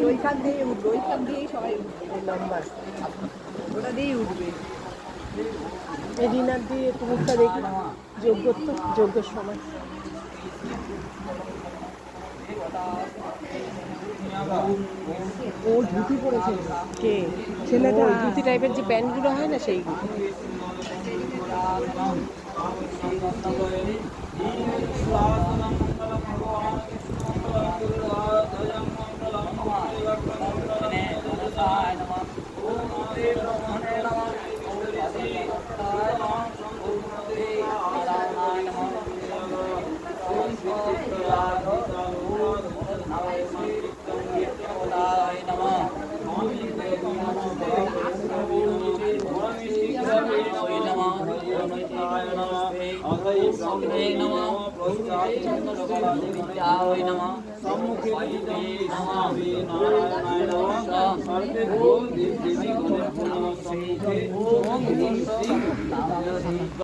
ওইখান দিয়ে উঠবে, ওইখান দিয়েই সবাই উঠবে, লম্বা ওটা দিয়েই উঠবে। রিনার দিয়ে মুখটা দেখি, যোগ্য তো যোগ্যের সময়। ও ধুতি পরেছে। কে? ছেলেটা। ওই ধুতি টাইপের যে প্যান্টগুলো হয় না, সেইগুলো।